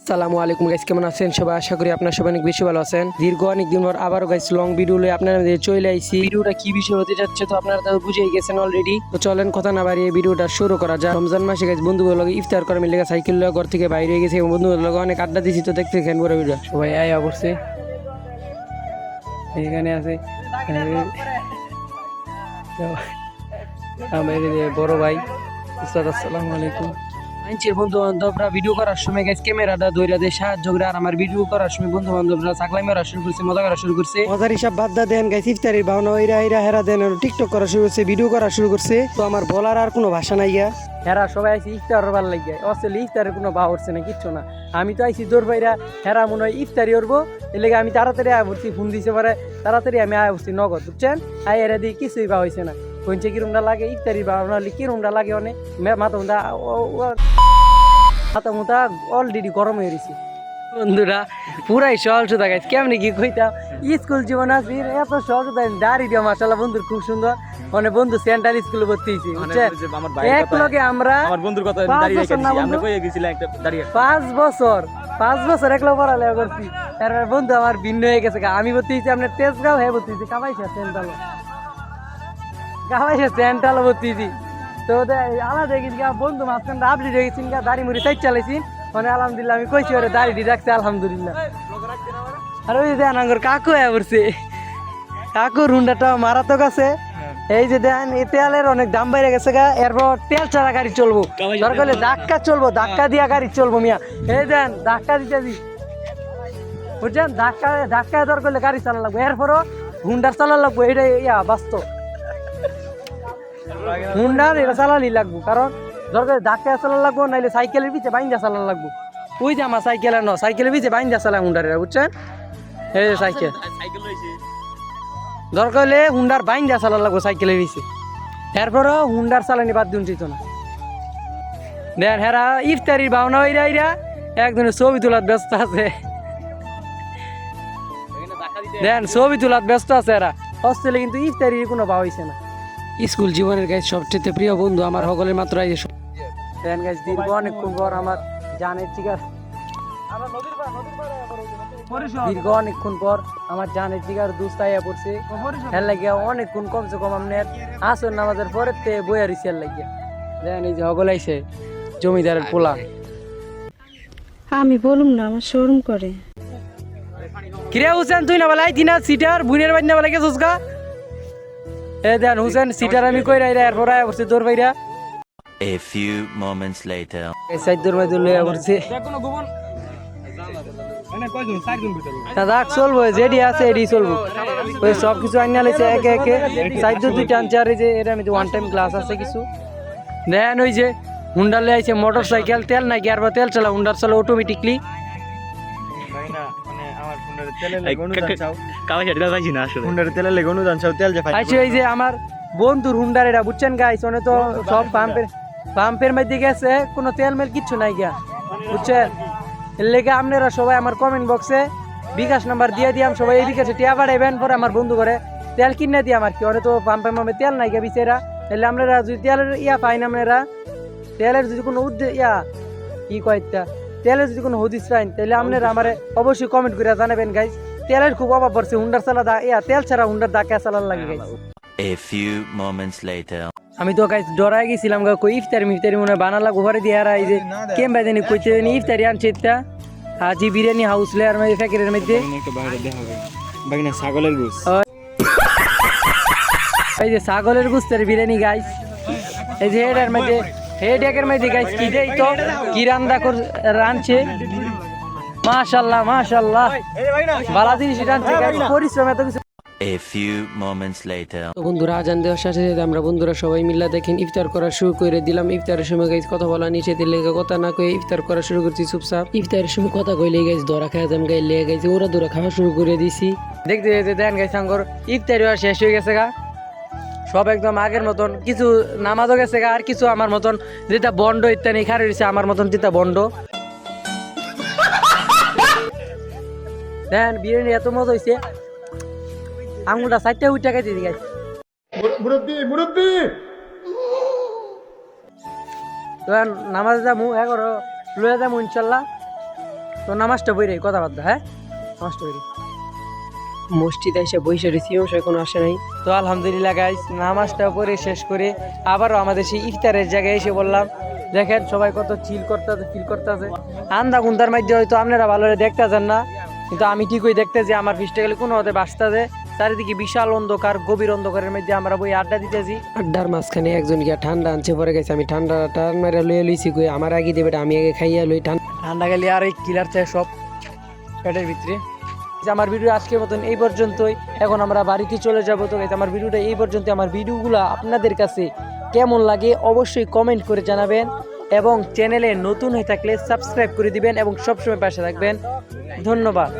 আসসালামু আলাইকুম গাইস, কেমন আছেন সবাই? আশা করি আপনারা সবাই অনেক বেশি ভালো আছেন। দীর্ঘ অনেক দিন পর আবারও গাইস লং ভিডিও লয়ে আপনারা চলে আইছি। ভিডিওটা কি বিষয় হতে যাচ্ছে তো আপনারা তো বুঝেই গেছেন অলরেডি। তো চলেন কথা না বাড়িয়ে ভিডিওটা শুরু করা যাক। রমজান মাসে গাইস বন্ধুগুলোর লগে ইফতার করার মিলে সাইকেল লয়ে ঘর থেকে বাইরে হয়ে গেছে এবং বন্ধুগুলোর লগে অনেক আড্ডা দিছি। তো দেখতে দেখেন পুরো ভিডিও। সবাই আয়া করছে, এখানে আছে আমার বড় ভাই উস্তাদ। আসসালামু আলাইকুম। আইনচির বন্ধু বান্ধবরা ভিডিও করার সময় গাইস ক্যামেরাটা ধইরা দিয়ে সাহায্য করে, আর আমার ভিডিও করার সময় বন্ধু বান্ধবরা চাকলাই মারা শুরু করছে, মজা করা শুরু করছে। মজার হিসাব বাদ দেন গাইস, ইফতারির ভাওনা এরা হেরা দেন টিকটক করা শুরু করছে, ভিডিও করা শুরু করছে। তো আমার বলার আর কোনো ভাষা নাই গা। হেরা সবাই আইসি ইফতার ভাল লাগিয়া, আসলে ইফতারের কোনো ভাব হচ্ছে না, কিচ্ছু না। আমি তো আইসি দৌড় বাইরা, হেরা মনে হয় ইফতারি করবো, এর লেগে আমি তাড়াতাড়ি আয় পড়ছি। ফোন দিছে পারে তাড়াতাড়ি আমি আয় পড়ছি নগদ, বুঝছেন? আয় এরা দিয়ে কিছুই বা হয়েছে না। কইছে কিরমটা লাগে ইফতারি ভাওনা হলে, কিরমটা লাগে অনেক মাথা মাথা মুথা অলরেডি গরম হয়ে গেছি। বন্ধুরা পুরাই সহজতা গাইছে, কেমনি কি কইতাম স্কুল জীবন আছে এত সহজতা। দাঁড়িয়ে দিও মাশাআল্লাহ, বন্ধুর খুব সুন্দর। মানে বন্ধু সেন্ট্রাল স্কুলে ভর্তি হয়েছি, এক লগে আমরা 5 বছর একলা পড়ালেখা করছি। তারপরে বন্ধু আমার ভিন্ন হয়ে গেছে। আমি ভর্তি হয়েছি আপনার তেজগাঁও, হ্যাঁ ভর্তি হয়েছি কামাইছা সেন্ট্রাল ভর্তি হয়েছি। তো আলাদা গেছি বন্ধু মাঝখানটা আপডেট হয়ে গেছি, দাড়ি মুড়ি সাইড চালাইছি। মানে আলহামদুলিল্লাহ আমি কইছি ওরে দাড়ি রাখছে আলহামদুলিল্লাহ। আর ওই যে দেন আঙ্গর কাকু হয়ে পড়ছে, কাকুর হুন্ডাটা মারাত্মক আছে। এই যে দেন এই তেলের অনেক দাম বেড়ে গেছে গা, এরপর তেল ছাড়া গাড়ি চলবো, দরকার হলে ধাক্কা চলবো, ধাক্কা দিয়া গাড়ি চলবো মিয়া। এই দেন ধাক্কা দিতে দি, বুঝছেন? ধাক্কা দরকার হলে গাড়ি চালা লাগবো, এরপরও হুন্ডার চালা লাগবো। এটা ইয়া বাস্তব, হুন্ডার এটা চালানি লাগবো, কারণ দরকার ধাক্কা চালা লাগবো, নাইলে সাইকেলের পিছিয়ে বাইন্দা চালা লাগবো। ওই যে আমার সাইকেল ন, সাইকেলের পিছিয়ে বাইন্দা চালা হুন্ডার, বুঝছেন? এই যে সাইকেল দরকার হলে হুন্ডার বাইন্দা চালা লাগবো সাইকেলের পিছিয়ে, এরপরও হুন্ডার চালানি বাদ দিন চিত না। দেন হেরা ইফতারির ভাওনা ইরা একজনের ছবি তোলার ব্যস্ত আছে। দেন ছবি তোলার ব্যস্ত আছে এরা, হস্টেলে কিন্তু ইফতারির কোনো ভাব হইছে না। স্কুল জীবনের গাইজ সবচেয়ে প্রিয় বন্ধু আমার সকলের মাত্র দেন গাইজ দীর্ঘ অনেকক্ষণ পর আমার জানের জিগার দীর্ঘ অনেকক্ষণ পর আমার জানের জিগার দুস্ত আইয়া পড়ছে। হেল লাগিয়া অনেকক্ষণ কমসে কম আপনার আসর নামাজের পরের তে বইয়া রিসি হেল লাগিয়া। দেন এই যে হগল আইছে জমিদারের পোলা। আমি বলুম না, আমার শোরুম করে। কিরে হুসেন, তুই না বলাই দিনা সিটার বুনের বাড়ি না বলাই গেছিস গা? এ দেন হুসেন সিটার আমি কই রাইরা এরপর আয়া পড়ছে তোর ভাইরা। A few moments later. এই সাইড দূর মাই দূর আয়া পড়ছে। দাদা চলবো, যেডি আছে এডি চলবো। ওই সব কিছু আইনা লাইছে একে একে, সাইড দূর দুইটা আনছে। আর এই যে এটা আমি ওয়ান টাইম ক্লাস আছে কিছু। দেন ওই যে হুন্ডার লে আইছে মোটর সাইকেল, তেল নাকি আর তেল চালা, হুন্ডার চালা অটোমেটিকলি। এই যে আমার বন্ধুর হুন্ডার এটা, বুঝছেন গাইস? অনেক তো সব পাম্পের মধ্যে গেছে, কোনো তেল মেল কিচ্ছু নাই গিয়া, বুঝছেন? এর লেগে আপনারা সবাই আমার কমেন্ট বক্সে বিকাশ নাম্বার দিয়ে দিয়াম, সবাই এই বিকাশে টিয়া পাঠাইবেন, পরে আমার বন্ধু করে তেল কিনে দিয়ে আমার কি অনেক তো পাম্পের মধ্যে তেল নাই গিয়া বিচেরা। তাহলে আপনারা যদি তেলের পাইন, আপনারা তেলের যদি কোনো কি কয়েকটা তেলের যদি কোনো হদিস পাইন, তাহলে আপনারা আমার অবশ্যই কমেন্ট করে জানাবেন গাইস। তেলের খুব অভাব পড়ছে, হুন্ডার চালা তেল ছাড়া হুন্ডার ধাক্কা চালার লাগে guys. A few moments later. আমি তো গাইস ডরাই গেছিলাম গা, কই ইফতারি মনে বানালা ঘরে দিয়ে আর এই যে কেম বাইদেনি কইতে দেনি ইফতারি আনছে ইত্যা হাজি বিরিয়ানি হাউস লেয়ার মধ্যে ফ্যাক্টরির মধ্যে ছাগলের গোস। এই যে ছাগলের গোস্তের বিরিয়ানি গাইস, এই যে হেডের মধ্যে হেডেকের মধ্যে গাইস কি দেই তো কি রানছে। মাশাআল্লাহ মাশাআল্লাহ, ভালো জিনিস রানছে গাইস, পরিশ্রম এত কিছু। A few moments later. বন্ধুরা আজান দেওয়ার সাথে সাথে আমরা বন্ধুরা সবাই মিলে দেখেন ইফতার করা শুরু করে দিলাম। ইফতারের সময় গাইস কথা বলা নিষেধের লেগে কথা না কয়ে ইফতার করা শুরু করছি চুপচাপ। ইফতারের সময় কথা কইলে গাইস ধরা খাওয়া যাম গাই লেগে গেছে, ওরা ধরা খাওয়া শুরু করে দিছি। দেখতে দেখতে দেন গাইস আঙ্গর ইফতারি আর শেষ হয়ে গেছে গা, সব একদম আগের মতন। কিছু নামাজও গেছে গা, আর কিছু আমার মতন যেটা বন্ড ইত্যাদি খারে রয়েছে, আমার মতন যেটা বন্ড। দেন বিরিয়ানি এত মজা হয়েছে, আঙুলটা 4টা উইটা খাইতে দি গাইস। মুরব্বি নামাজ যামু, লয়ে যামু ইনশাল্লাহ। তো নামাজটা বইরে কথা বাদ হ্যাঁ নামাজটা বইরে মসজিদে এসে বৈশা রয়েছি এখনো আসে নাই। তো আলহামদুলিল্লাহ গাইস নামাজটা পরে শেষ করে আবারও আমাদের সেই ইফতারের জায়গায় এসে বললাম। দেখেন সবাই কত চিল করতেছে ফিল করতেছে। আন্দা গুন্দার মধ্যে হয়তো আপনারা ভালো দেখতেছেন না, কিন্তু আমি ঠিকই দেখতেছি আমার ফিসটা গেলে কোনো হতে বাঁচতেছে। চারিদিকে বিশাল অন্ধকার, গভীর অন্ধকারের মধ্যে আমরা বই আড্ডা দিতেছি। আড্ডার মাঝখানে একজন গিয়া ঠান্ডা আনছে পরে গেছে, আমি ঠান্ডা টান মেরে লইয়ে লইছি কই আমার আগে দেবে আমি আগে খাইয়া লই। ঠান্ডা গেলে আর এই কিলার চাই সব পেটের ভিতরে। আমার ভিডিও আজকের মতন এই পর্যন্তই, এখন আমরা বাড়িতে চলে যাব। তো আমার ভিডিওটা এই পর্যন্ত। আমার ভিডিওগুলো আপনাদের কাছে কেমন লাগে অবশ্যই কমেন্ট করে জানাবেন, এবং চ্যানেলে নতুন হয়ে থাকলে সাবস্ক্রাইব করে দিবেন এবং সবসময় পাশে থাকবেন। ধন্যবাদ।